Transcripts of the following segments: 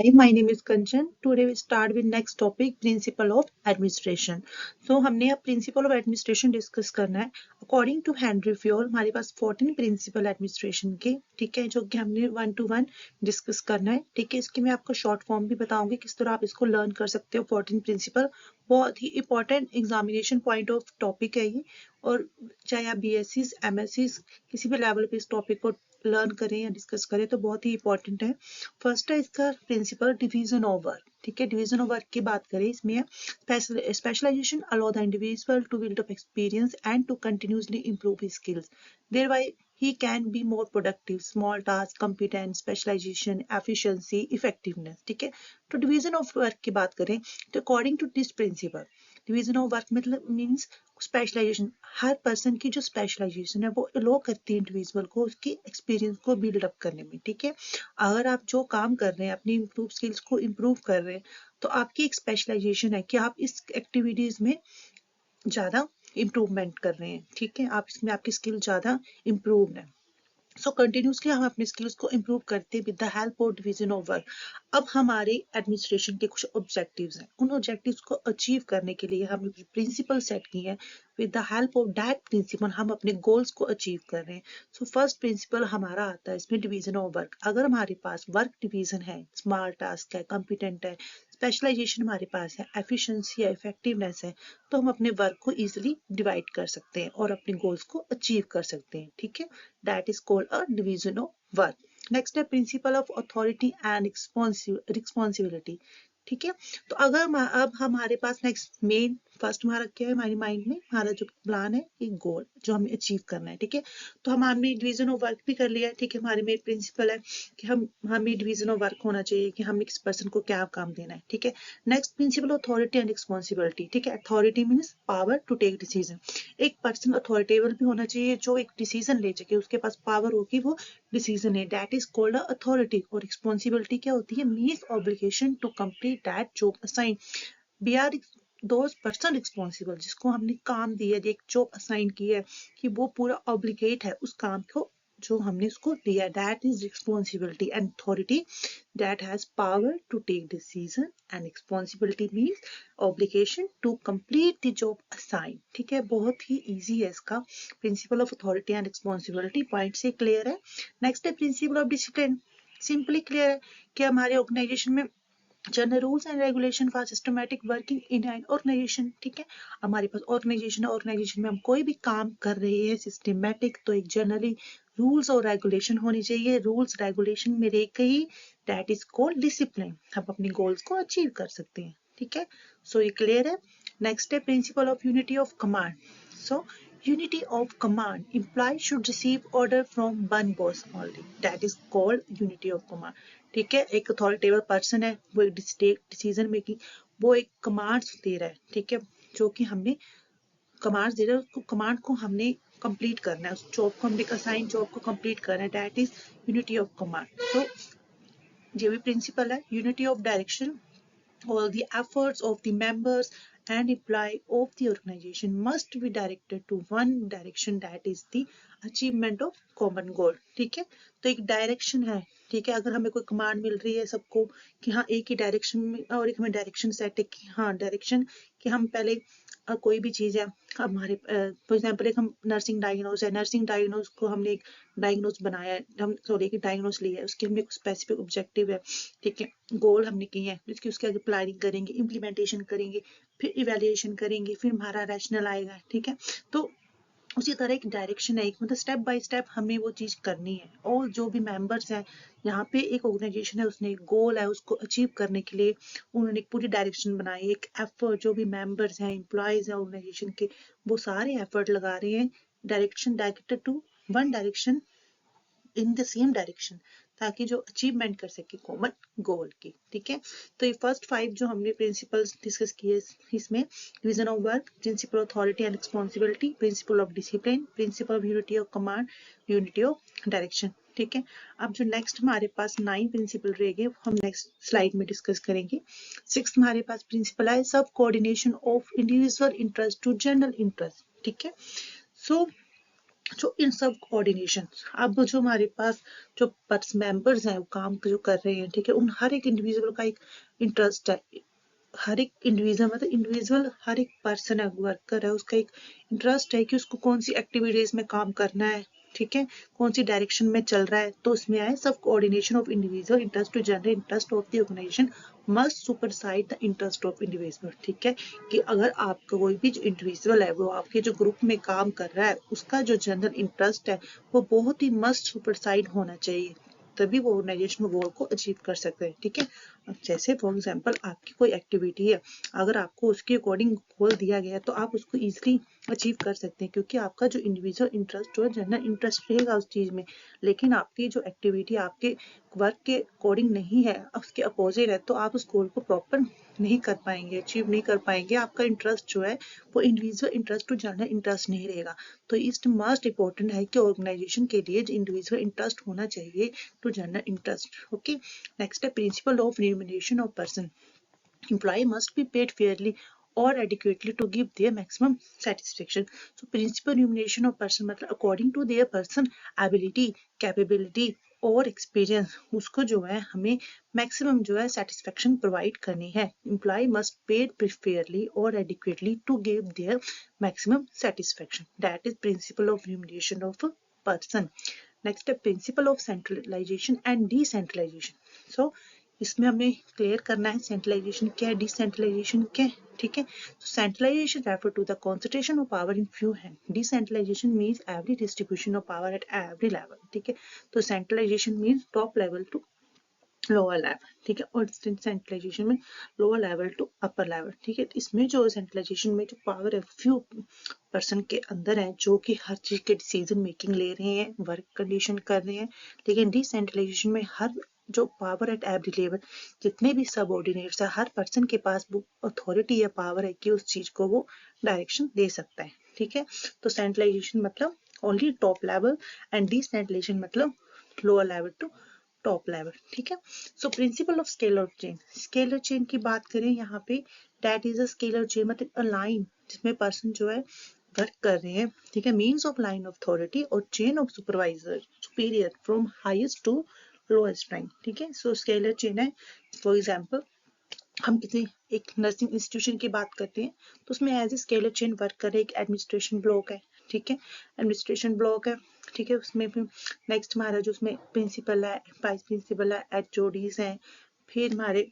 Hi, my name is Kanchan. Today we start with next topic, principle of administration. So हमने अब principle of administration discuss करना है. According to Henry Fayol, हमारे पास 14 principle administration के, ठीक है, जो कि हमने 1 to 1 discuss करना है. ठीक है, इसकी मैं आपको short form भी बताऊंगी किस तरह आप इसको learn कर सकते हो. 14 principle बहुत ही important examination point of topic है ये, और चाहे आप BSc, MSc किसी भी लेवल पे इस टॉपिक को लर्न करें या डिस्कस करें तो बहुत ही इंपॉर्टेंट है. फर्स्ट है इसका प्रिंसिपल डिवीजन ऑफ वर्क. ठीक है, डिवीजन ऑफ वर्क की बात करें, इसमें specialization allow the individual to build up experience and to continuously improve his skills. thereby he can be more productive. Small task, competence, specialization, efficiency, effectiveness. ठीक है, तो division of work की बात करें तो according to this principle, division of work मतलब means specialization. हर person की जो स्पेशलाइजेशन है वो अलो करती है इंडिविजुअल को उसकी एक्सपीरियंस को बिल्ड अप करने में. ठीक है, अगर आप जो काम कर रहे हैं अपनी इम्प्रूव स्किल्स को इम्प्रूव कर रहे हैं तो आपकी एक स्पेशलाइजेशन है कि आप इस एक्टिविटीज में ज्यादा इम्प्रूवमेंट कर रहे हैं. ठीक है, आप इसमें आपकी स्किल ज्यादा इम्प्रूव है. सो कंटिन्यूसली हम अपने स्किल्स को इम्प्रूव करते हैं with the help of division of work. अब हमारे एडमिनिस्ट्रेशन के कुछ ऑब्जेक्टिव्स हैं. उन ऑब्जेक्टिव्स को अचीव करने के लिए हमने प्रिंसिपल सेट किए हैं. With the help of that principle हम अपने गोल्स को अचीव कर रहे हैं. सो फर्स्ट प्रिंसिपल हमारा आता है इसमें डिवीजन ऑफ वर्क. अगर हमारे पास वर्क डिवीजन है, स्मॉल टास्क है, कॉम्पिटेंट है, स्पेशलाइजेशन हमारे पास है, एफिशिएंसी है, इफेक्टिवनेस है, तो हम अपने वर्क को इजीली डिवाइड कर सकते हैं और अपने गोल्स को अचीव कर सकते हैं. ठीक है, that is called a division of work. Next है principle of authority and responsibility. ठीक है, तो अगर अब हमारे पास नेक्स्ट मेन फर्स्ट हमारा क्या है, हमारे माइंड में हमारा जो प्लान है एक गोल जो हमें अचीव करना है. ठीक है, तो हमने डिवीजन ऑफ वर्क भी कर लिया है. ठीक है, हमारे में प्रिंसिपल है कि हमें डिवीजन ऑफ वर्क होना चाहिए कि हमें किस पर्सन को क्या काम देना है. ठीक है, next principle authority and responsibility. ठीक है, authority means power to take decision. एक पर्सन अथॉरिटेबल भी होना चाहिए जो एक डिसीजन ले सके, उसके पास पावर होगी वो डिसीजन है. That is called authority. और रिस्पॉन्सिबिलिटी क्या होती है, means obligation to complete that job assign. We are those person responsible जिसको हमने काम दिया है, एक जॉब असाइन की है कि वो पूरा ऑब्लिगेट है उस काम को जो हमने उसको दिया. That is responsibility. And authority that has power to take decision and responsibility means obligation to complete the job assigned. ठीक है, बहुत ही easy है इसका. Principle of authority and responsibility point से क्लियर है. नेक्स्ट है principle of discipline. Simply clear है कि हमारे ऑर्गेनाइजेशन में general rules and regulation for systematic working in an organization. ठीक है, हमारे पास ऑर्गेनाइजेशन है, ऑर्गेनाइजेशन में हम कोई भी काम कर रहे हैं सिस्टमैटिक तो एक जनरली रूल्स और रेगुलेशन होनी चाहिए. रूल्स रेगुलेशन में रहकर ही दैट इज कॉल्ड डिसिप्लिन. हम अपने गोल्स को अचीव कर सकते हैं. ठीक है, सो ये क्लियर है. नेक्स्ट है principle of unity of command. So unity of command, employees should receive order from one boss only. That is called unity of command. ठीक है, एक अथॉरिटेबल पर्सन है, वो एक डिसीजन मेकिंग, वो एक कमांड्स दे रहा है. ठीक है, जो कि हमने कमांड्स दे रहा है, उसको कमांड को हमने कंप्लीट करना है, उस जॉब को हमने असाइन जॉब को कंप्लीट करना है. That is unity of command. तो ये भी प्रिंसिपल है. Unity of direction. All the efforts of the members and employee of the organization must be directed to one direction, that is the achievement of common goal. ठीक है, तो एक direction है. ठीक है, अगर हमें कोई कमांड मिल रही है सबको कि हाँ एक ही डायरेक्शन में, और एक हमें डायरेक्शन सेट है कि हाँ डायरेक्शन कि हम पहले कोई भी चीज़ है हमारे फॉर एग्जाम्पल एक हम नर्सिंग डायग्नोज है, नर्सिंग डायग्नोज को हमने एक डायग्नोज बनाया है, हम सॉरी एक डायग्नोज लिया है, उसके हमने स्पेसिफिक ऑब्जेक्टिव है. ठीक है, गोल हमने किए हैं, जिसकी उसके आगे प्लानिंग करेंगे, इम्प्लीमेंटेशन करेंगे, फिर इवेल्युएशन करेंगे, फिर हमारा रैशनल आएगा. ठीक है, तो उसी तरह एक डायरेक्शन है, एक मतलब स्टेप बाय स्टेप हमें वो चीज करनी है. और जो भी मेंबर्स हैं यहाँ पे, एक ऑर्गेनाइजेशन है, उसने एक गोल है, उसको अचीव करने के लिए उन्होंने एक पूरी डायरेक्शन बनाई, एक एफर्ट. जो भी मेंबर्स हैं, एम्प्लॉयज हैं ऑर्गेनाइजेशन के, वो सारे एफर्ट लगा रहे हैं direction directed to one direction in the same direction, ताकि जो अचीवमेंट कर सके कॉमन गोल की. ठीक है, तो ये फर्स्ट 5 जो हमने प्रिंसिपल्स डिस्कस किए इसमें division of work, principle authority and responsibility, principle of discipline, principle of unity of command, unity of direction. ठीक है, अब जो नेक्स्ट हमारे पास 9 प्रिंसिपल रहेंगे हम नेक्स्ट स्लाइड में डिस्कस करेंगे. 6 हमारे पास प्रिंसिपल है sub coordination of individual interest to general interest. ठीक है, सो जो इन सब कोऑर्डिनेशन, अब जो हमारे पास जो मेंबर्स हैं वो काम जो कर रहे हैं, ठीक है, उन हर एक इंडिविजुअल का एक इंटरेस्ट है, हर एक इंडिविजुअल मतलब इंडिविजुअल हर एक पर्सन है, वर्कर है, उसका एक इंटरेस्ट है कि उसको कौन सी एक्टिविटीज में काम करना है, ठीक है, कौन सी डायरेक्शन में चल रहा है। तो उसमें आए सब coordination of individual interest to general interest of the organisation must supersede the interest of individual, ठीक है, कि अगर आपका कोई भी जो इंडिविजुअल है वो आपके जो ग्रुप में काम कर रहा है उसका जो जनरल इंटरेस्ट है वो बहुत ही मस्ट सुपरसाइड होना चाहिए, तभी वो ऑर्गेनाइजेशन गोल को अचीव कर सकते हैं, ठीक है। अब जैसे फॉर एग्जांपल आपकी कोई एक्टिविटी है, अगर आपको उसके अकॉर्डिंग गोल दिया गया है तो आप उसको इजीली अचीव कर सकते हैं, क्योंकि आपका जो इंडिविजुअल इंटरेस्ट जो है जनरल इंटरेस्ट रहेगा उस चीज में। लेकिन आपकी जो एक्टिविटी आपके वर्क के अकॉर्डिंग नहीं है, उसके अपोजिट है, तो आप उस गोल को प्रॉपर नहीं कर पाएंगे, अचीव नहीं कर पाएंगे, आपका इंटरेस्ट जो है वो individual interest to general interest नहीं रहेगा। तो इस मस्ट इम्पोर्टेंट है कि ऑर्गेनाइजेशन के लिए जो इंडिविजुअल इंटरेस्ट होना चाहिए to general interest, okay. Next है principle of remuneration of person, employee must be paid fairly or adequately to give their maximum satisfaction. So principal remuneration of person मतलब according to their person ability, capability और experience, उसको जो है हमें maximum जो है satisfaction provide करनी है। एम्प्लॉय मस्ट पेड फेयरली और adequately to give their maximum satisfaction, that is principle of remuneration of person. Next है principle of centralisation and decentralisation. So इसमें हमें क्लियर करना है सेंट्रलाइजेशन क्या है, डिसेंट्रलाइजेशन क्या है, ठीक है। तो centralization refer to the concentration of power in few hand, decentralization means every distribution of power at every level, ठीक है। तो centralization means top level to lower level, ठीक है, और सेंट्रलाइजेशन में lower level to upper level, ठीक है। इसमें जो सेंट्रलाइजेशन में जो पावर है फ्यू पर्सन के अंदर है जो कि हर चीज के डिसीजन मेकिंग ले रहे हैं, वर्क कंडीशन कर रहे हैं। लेकिन डिसेंट्रलाइजेशन में हर जो पावर एट एवरी लेवल, जितने भी सब ऑर्डिनेट्स है, हर पर्सन के पास वो अथॉरिटी या पावर है कि उस चीज को वो डायरेक्शन दे सकता है, ठीक है। तो सेंट्रलाइजेशन मतलब only top level and decentralisation मतलब lower level to top level, ठीक है। So principle of scalar chain, scalar chain की बात करें यहाँ पे, that is a scalar chain मतलब अ लाइन जिसमें पर्सन जो है वर्क कर रहे हैं, ठीक है, means of line of authority और chain of supervisor superior from highest to lowest rank, ठीक है। सो स्केलर चेन है, फॉर एग्जाम्पल हम किसी एक नर्सिंग इंस्टीट्यूशन की बात करते हैं तो उसमें as a scalar chain work करे एक एडमिनिस्ट्रेशन ब्लॉक है, ठीक है, एडमिनिस्ट्रेशन ब्लॉक है, ठीक है। उसमें फिर नेक्स्ट हमारा जो उसमें प्रिंसिपल है, वाइस प्रिंसिपल है, एचओडीज हैं, फिर हमारे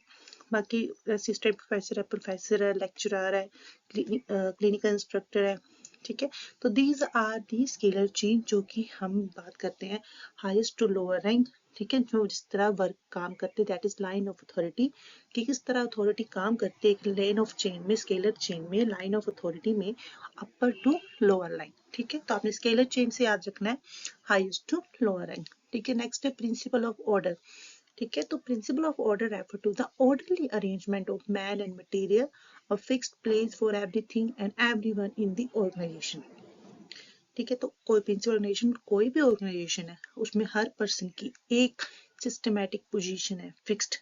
बाकी असिस्टेंट प्रोफेसर है, लेक्चरर है, क्लिनिकल इंस्ट्रक्टर है, ठीक है। तो these are the scalar chain जो कि हम बात करते हैं हाईएस्ट टू लोअर रैंक, ठीक है, जो जिस तरह वर्क काम करते that is line of authority, कि किस तरह अथॉरिटी काम करती है एक लेन ऑफ चेन में, स्केलर चेन में, लाइन ऑफ अथॉरिटी में, अपर टू लोअर लाइन, ठीक है। तो आपने स्केलर चेन से याद रखना है हाईएस्ट टू लोअर रैंक, ठीक है। नेक्स्ट है प्रिंसिपल ऑफ ऑर्डर, ठीक है। तो principle of order refer to the orderly arrangement of man and material, a fixed place for everything and everyone in the organization, ठीक है। तो कोई प्रिंसिपल ऑर्गेनाइजेशन कोई भी ऑर्गेनाइजेशन है उसमें हर पर्सन की एक सिस्टमैटिक पोजीशन है, फिक्स्ड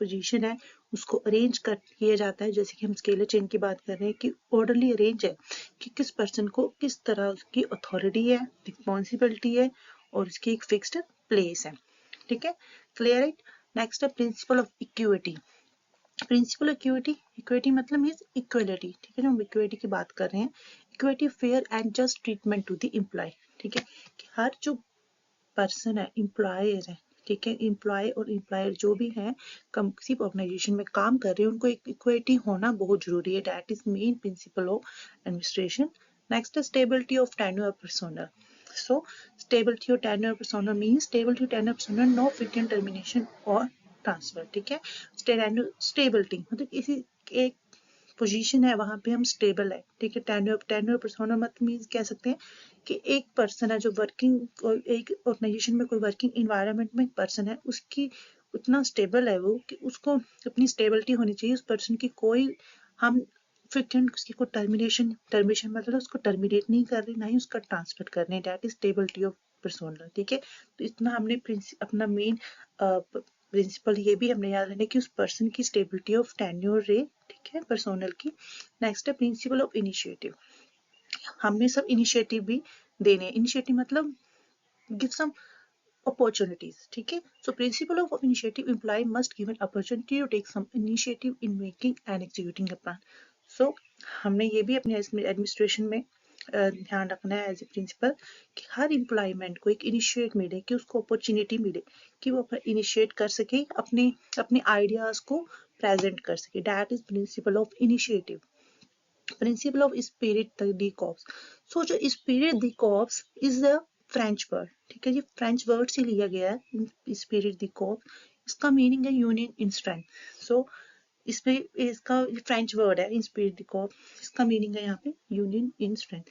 पोजीशन है, उसको अरेंज कर किया जाता है, जैसे कि हम स्केलर चेन की बात कर रहे हैं कि ऑर्डरली अरेंज है कि किस पर्सन को किस तरह उसकी अथॉरिटी है, रिस्पॉन्सिबिलिटी है और उसकी एक फिक्स्ड प्लेस है, ठीक है, क्लियर है। नेक्स्ट है principle of equity, principle equity, equity मतलब मीन्स इक्वलिटी, ठीक है, जो हम इक्विटी की बात कर रहे हैं, equity fair and just treatment to the employ, ठीक है, कि हर जो पर्सन है एम्प्लॉयर है, ठीक है, एम्प्लॉय और एम्प्लॉयर जो भी हैं किसी ऑर्गेनाइजेशन में काम कर रहे हैं उनको एक इक्विटी होना बहुत जरूरी है, that is main principle of administration. Next है stability of tenure personnel, so stability or tenure persona means stability or tenure persona no frequent termination or transfer, ठीक है। स्टेबिलिटी मतलब किसी एक पोजीशन है वहां पे हम स्टेबल है, ठीक है। टेन्योर पर्सोना मतलब मीन्स कह सकते हैं कि एक पर्सन है जो वर्किंग एक ऑर्गेनाइजेशन में कोई वर्किंग इन्वायरमेंट में एक पर्सन है उसकी उतना स्टेबल है वो कि उसको अपनी स्टेबिलिटी होनी चाहिए, उस पर्सन की कोई हम फ्रिक्वेंट उसकी कोई टर्मिनेशन मतलब उसको टर्मिनेट नहीं कर रहे, ना ही उसका ट्रांसफर कर रहे हैं, that is stability of personnel, ठीक है। तो इतना हमने अपना मेन प्रिंसिपल ये भी हमने याद रखना कि उस पर्सन की स्टेबिलिटी ऑफ टेन्योर रे, ठीक है, पर्सोनल की। नेक्स्ट है प्रिंसिपल ऑफ इनिशिएटिव, हमें सब इनिशिएटिव भी देने, इनिशिएटिव मतलब गिव सम opportunities, ठीक है। So principle of initiative employee must give an opportunity to take some initiative in making and executing a plan. So हमने ये भी अपने एडमिनिस्ट्रेशन में ध्यान रखना है एज ए प्रिंसिपल कि हर एम्प्लॉयमेंट को एक इनिशिएट मिले, कि उसको अपॉर्चुनिटी मिले कि वो इनिशिएट कर सके, अपने अपने आइडियाज को प्रेजेंट कर सके। That is principle of initiative. Principle of esprit de corps. So जो esprit de corps is the French word, ठीक है, ये फ्रेंच वर्ड से लिया गया है स्पिरिट द कॉर्प्स। इसका मीनिंग है यूनियन इन स्ट्रेंथ। सो इसमें इसका फ्रेंच वर्ड है इंस्पिरिट द कॉर्प्स, इसका मीनिंग है यहाँ पे यूनियन इन स्ट्रेंथ,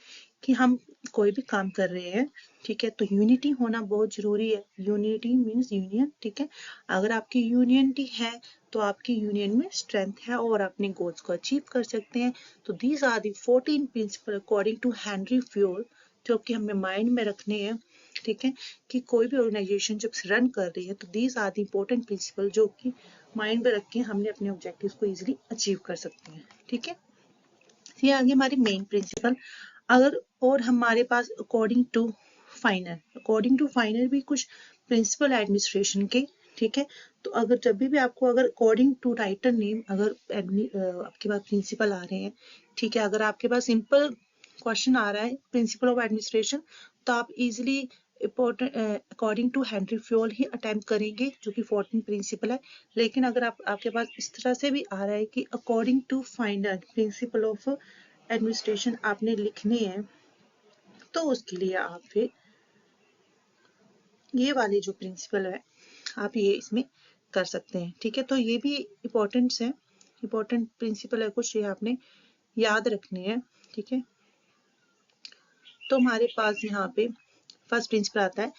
कि हम कोई भी काम कर रहे हैं, ठीक है, तो यूनिटी होना बहुत जरूरी है। यूनिटी मीन्स यूनियन, ठीक है। अगर आपकी यूनियनिटी है तो आपकी यूनियन में स्ट्रेंथ है और अपने गोल्स को अचीव कर सकते हैं। तो these are the 14 principle according to Henri Fayol, जो कि हमें माइंड में रखने हैं, ठीक है, कि कोई भी ऑर्गेनाइजेशन जब रन कर रही है तो these are the important principle जो कि माइंड में रख के हमने अपने ऑब्जेक्टिव्स को इजीली अचीव कर सकते हैं, ठीक है। ये आगे हमारी मेन प्रिंसिपल। अगर और हमारे पास अकॉर्डिंग टू फाइनल भी कुछ प्रिंसिपल एडमिनिस्ट्रेशन के, ठीक है। तो अगर जब भी आपको अगर अकॉर्डिंग टू राइटर नेम अगर आपके पास प्रिंसिपल आ रहे हैं, ठीक है, अगर आपके पास सिंपल क्वेश्चन आ रहा है प्रिंसिपल ऑफ एडमिनिस्ट्रेशन, तो आप easily according to Henri Fayol ही अटेम्प्ट करेंगे, जो कि 14 प्रिंसिपल है। लेकिन अगर आपके पास इस तरह से भी आ रहा है कि according to final principle of administration आपने लिखने हैं, तो उसके लिए आप फिर ये वाले जो प्रिंसिपल है आप ये इसमें कर सकते हैं, ठीक है। तो ये भी इम्पोर्टेंट्स है, इम्पोर्टेंट प्रिंसिपल है कुछ, ये आपने याद रखने हैं, ठीक है। तो हमारे पास यहाँ पे फर्स्ट प्रिंसिपल आता है,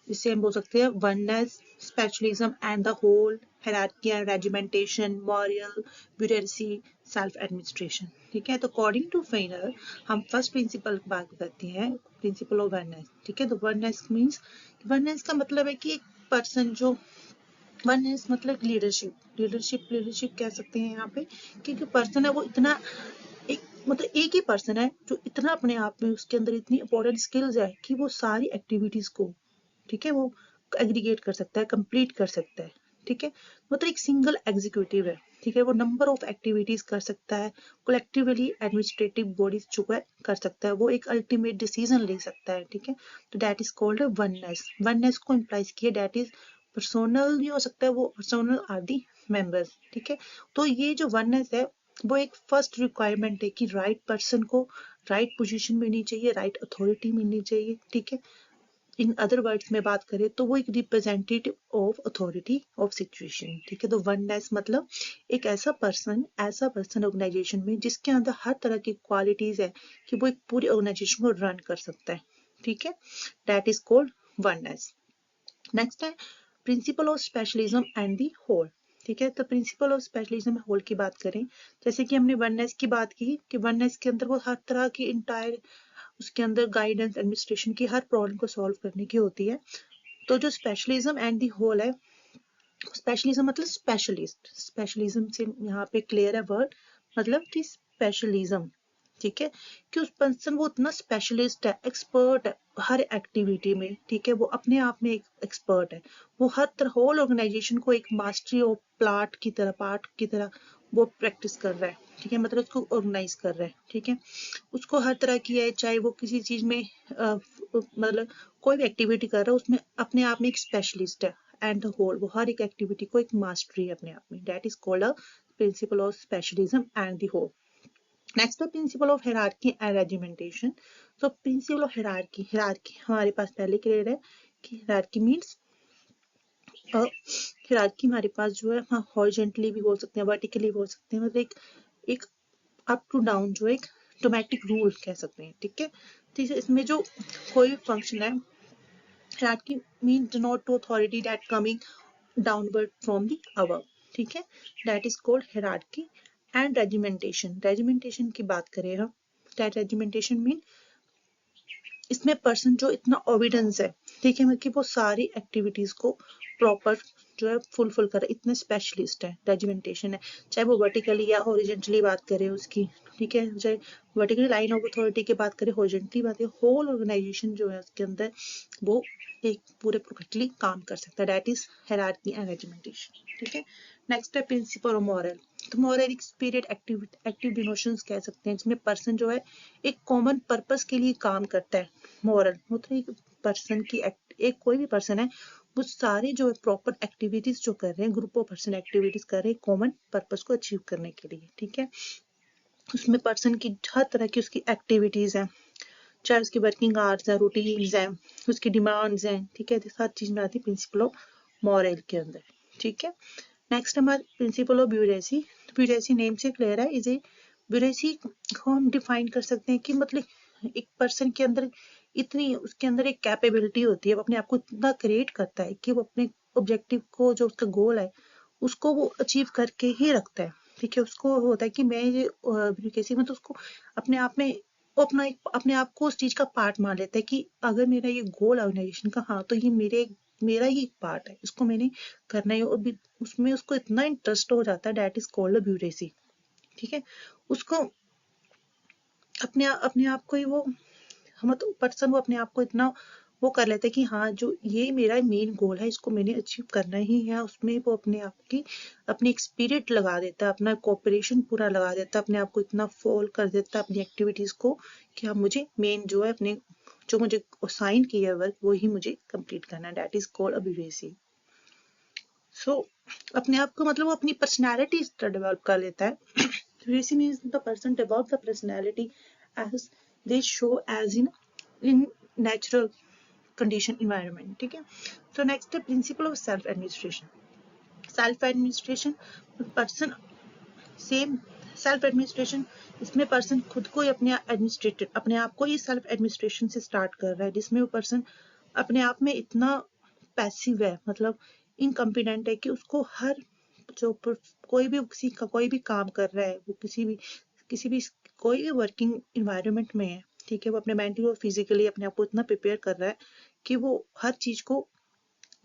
जिसे हम बोल सकते हैं oneness, specialism and the whole, hierarchy and regimentation, morale, bureaucracy, self administration, ठीक है। तो अकॉर्डिंग टू फेनर हम फर्स्ट प्रिंसिपल की बात करते हैं, प्रिंसिपल ऑफ वननेस, ठीक है। तो वननेस मीन्स, वननेस का मतलब है कि एक पर्सन जो, वननेस मतलब लीडरशिप कह सकते हैं यहाँ पे, क्योंकि पर्सन है वो इतना एक मतलब एक ही पर्सन है जो इतना अपने आप में उसके अंदर इतनी इंपॉर्टेंट स्किल्स है कि वो सारी एक्टिविटीज को, ठीक है, वो एग्रीगेट कर सकता है, कंप्लीट कर सकता है, ठीक है। मतलब एक सिंगल एग्जीक्यूटिव है, ठीक है, वो नंबर ऑफ एक्टिविटीज कर सकता है, कलेक्टिवली एडमिनिस्ट्रेटिव बॉडीज जो है कर सकता है, वो एक अल्टीमेट डिसीजन ले सकता है, ठीक है। तो that is called oneness. Oneness को इम्प्लाइज किया, दैट इज पर्सोनल भी हो सकता है, वो पर्सोनल आर दी मेंबर्स, ठीक है। तो ये जो वननेस है वो एक फर्स्ट रिक्वायरमेंट है कि राइट पर्सन को राइट पोजीशन मिलनी चाहिए, राइट अथॉरिटी मिलनी चाहिए, ठीक है। इन अदर वर्ड्स में बात करें तो वो एक representative of authority of situation, ठीक है। तो वननेस मतलब एक ऐसा पर्सन ऑर्गेनाइजेशन में जिसके अंदर हर तरह की क्वालिटीज है कि वो एक पूरी ऑर्गेनाइजेशन को रन कर सकता है, ठीक है। That is called oneness. Next है principle of specialism and the whole, ठीक है। तो प्रिंसिपल ऑफ स्पेशलिज्म होल की बात करें, जैसे कि हमने वननेस की बात की कि वननेस के अंदर वो हर तरह की इंटायर उसके अंदर गाइडेंस एडमिनिस्ट्रेशन की हर प्रॉब्लम को सॉल्व करने की होती है। तो जो स्पेशलिज्म एंड दी होल है, स्पेशलिज्म मतलब स्पेशलिस्ट, स्पेशलिज्म से यहाँ पे क्लियर है वर्ड, मतलब कि स्पेशलिज्म, ठीक है, कि उस पर्सन वो इतना स्पेशलिस्ट है, एक्सपर्ट है हर एक्टिविटी में, ठीक है, वो अपने आप में एक एक्सपर्ट है, वो हर तरह होल ऑर्गेनाइजेशन को एक मास्टरी ऑफ पार्ट की तरह वो प्रैक्टिस कर रहा है, ठीक है, मतलब उसको ऑर्गेनाइज कर रहा है, ठीक है। उसको हर तरह की है, चाहे वो किसी चीज में मतलब कोई भी एक्टिविटी कर रहा है उसमें अपने आप में एक स्पेशलिस्ट है, एंड द होल वो हर एक एक्टिविटी को एक मास्टरी है अपने आप में, that is called a principle of specialism and the whole. Next the principle of hierarchy and regimentation. तो प्रिंसिपल ऑफ हायरार्की हमारे पास पहले क्लियर है कि हायरार्की मींस हायरार्की हमारे पास जो है हाँ हॉरिजॉन्टली भी बोल सकते हैं, वर्टिकली बोल सकते हैं, मतलब एक अप टू डाउन जो एक ऑटोमेटिक रूल कह सकते हैं, ठीक है। तो इसमें जो कोई भी फंक्शन है, hierarchy means denote to authority that coming downward from the above, ठीक है, that is called hierarchy and regimentation की बात करें हम, that regimentation mean इसमें पर्सन जो इतना ओबिडेंस है, ठीक है, मतलब कि वो सारी एक्टिविटीज को प्रॉपर जो है फुलफिल कर रहा है, इतने स्पेशलिस्ट है, रेजिमेंटेशन है, चाहे वो वर्टिकली या हॉरिजेंटली बात करें उसकी, ठीक है, चाहे वर्टिकली लाइन ऑफ अथॉरिटी की बात करें, हॉरिजेंटली बात करें, होल ऑर्गेनाइजेशन जो है उसके अंदर वो एक पूरे प्रोफेक्टली काम कर सकता है, that is hierarchy and regimentation, ठीक है। नेक्स्ट है प्रिंसिपल ऑफ मॉरल। तो मॉरल एक स्पिरिट एक्टिव डिनोशंस कह सकते हैं, जिसमें पर्सन जो है एक कॉमन पर्पस के लिए काम करता है। मॉरल मतलब एक पर्सन की एक कोई भी पर्सन है, वो सारे जो है प्रॉपर एक्टिविटीज जो कर रहे हैं, ग्रुप ऑफ पर्सन एक्टिविटीज कर रहे हैं कॉमन पर्पस को अचीव करने के लिए, ठीक है। उसमें पर्सन की हर तरह की उसकी एक्टिविटीज हैं, चाहे उसकी वर्किंग आवर्स हैं, रूटीन्स हैं, उसकी डिमांड्स हैं, ठीक है, हर चीज में आती है प्रिंसिपल ऑफ मॉरल के अंदर, ठीक है। नेक्स्ट हमारा प्रिंसिपल ऑफ ब्यूरेसी। ब्यूरेसी नेम से क्लियर है, इसे ब्यूरेसी को हम डिफाइन कर सकते हैं कि मतलब एक पर्सन के अंदर इतनी उसके अंदर एक कैपेबिलिटी होती है, वो अपने आप को इतना क्रिएट करता है कि वो अपने ऑब्जेक्टिव को, जो उसका गोल है, उसको वो अचीव करके ही रखता है, ठीक है। उसको होता है कि मैं ये ब्यूरेसी मतलब उसको अपने आप में वो अपने आप को उस चीज का पार्ट मान लेता है कि अगर मेरा ये गोल ऑर्गेनाइजेशन का, हाँ तो ये मेरा ही एक पार्ट है, इसको मैंने करना है, और उसमें उसको इतना इंटरेस्ट हो जाता है, दैट इज कॉल्ड ब्यूरेसी, ठीक है। उसको अपने आप को ही वो मतलब पर्सन वो अपने आप को इतना वो कर लेता है कि हाँ जो ये मेरा मेन गोल है, इसको मैंने अचीव करना ही है, उसमें वो अपने आप की अपनी एक स्पिरिट लगा देता है, अपना कोऑपरेशन पूरा लगा देता है, अपने आप को इतना फॉल कर देता है अपनी एक्टिविटीज को कि हाँ मुझे मेन जो है अपने जो मुझे असाइन किया वर्क वो ही मुझे कंप्लीट करना है, दैट इज कॉल्ड अ ब्यूरेसी। सो अपने आप को मतलब वो अपनी पर्सनैलिटी इस तरह डेवलप कर लेता है। Bureaucracy means the person develop the personality as they show as in natural condition environment, ठीक है। so next the principle of self administration person same self administration, इसमें पर्सन खुद को ही अपने आप को ही सेल्फ एडमिनिस्ट्रेशन से स्टार्ट कर रहा है, जिसमें वो पर्सन अपने आप में इतना पैसिव है, मतलब इनकॉम्पिटेंट है कि उसको हर जो कोई भी किसी का कोई भी काम कर रहा है, वो किसी भी कोई भी वर्किंग इन्वायरमेंट में है, ठीक है, वो अपने मेंटली और फिजिकली अपने आप को इतना प्रिपेयर कर रहा है कि वो हर चीज को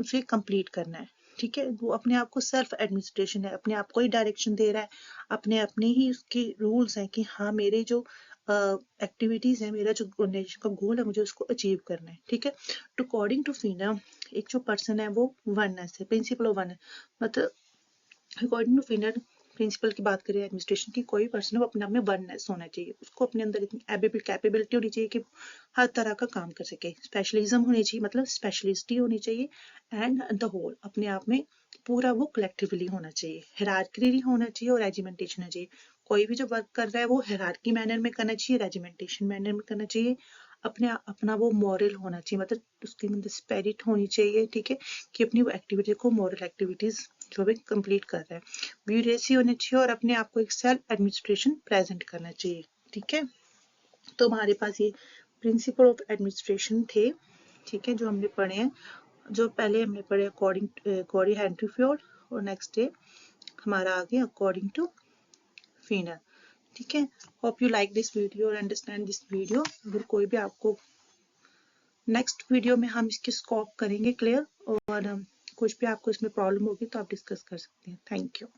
उसे कंप्लीट करना है, ठीक है। वो अपने आप को सेल्फ एडमिनिस्ट्रेशन है, अपने आप को ही डायरेक्शन दे रहा है, अपने अपने ही उसके रूल्स हैं कि हाँ मेरे जो एक्टिविटीज है, मेरा जो ऑर्गेनाइजेशन का गोल है, मुझे उसको अचीव करना है, ठीक है। टू अकॉर्डिंग टू फिनर एक जो पर्सन है वो वननेस है, प्रिंसिपल ऑफ वन, मतलब अकॉर्डिंग टू फिनर प्रिंसिपल की बात करें एडमिनिस्ट्रेशन की, कोई पर्सन वो अपने आप में वननेस होना चाहिए, उसको अपने अंदर इतनी कैपेबिलिटी होनी चाहिए कि हर तरह का काम कर सके, स्पेशलिज्म होनी चाहिए, मतलब स्पेशलिस्टी होनी चाहिए, एंड द होल अपने आप में पूरा वो कलेक्टिवली होना चाहिए, हायरार्की होना चाहिए और रेजिमेंटेशन होना चाहिए। कोई भी जो वर्क कर रहा है वो हायरार्की मैनर में करना चाहिए, रेजिमेंटेशन मैनर में करना चाहिए, अपना वो मॉरल होना चाहिए, मतलब उसके अंदर स्पिरिट होनी चाहिए, ठीक है, कि अपनी वो एक्टिविटी को मॉरल एक्टिविटीज जो भी कंप्लीट कर रहा है, ब्यूरेसी होनी चाहिए और अपने आप को एक सेल्फ एडमिनिस्ट्रेशन प्रेजेंट करना चाहिए, ठीक है। तो हमारे पास ये प्रिंसिपल ऑफ एडमिनिस्ट्रेशन थे, ठीक है, जो हमने पढ़े हैं, जो पहले हमने पढ़े अकॉर्डिंग हेनरी फ्योर्ड, और नेक्स्ट डे हमारा आ गया अकॉर्डिंग टू फिनर, ठीक है। Hope you like this video और अंडरस्टैंड दिस वीडियो। अगर कोई भी आपको नेक्स्ट वीडियो में हम इसकी स्कोप करेंगे क्लियर, और कुछ भी आपको इसमें प्रॉब्लम होगी तो आप डिस्कस कर सकते हैं। Thank you.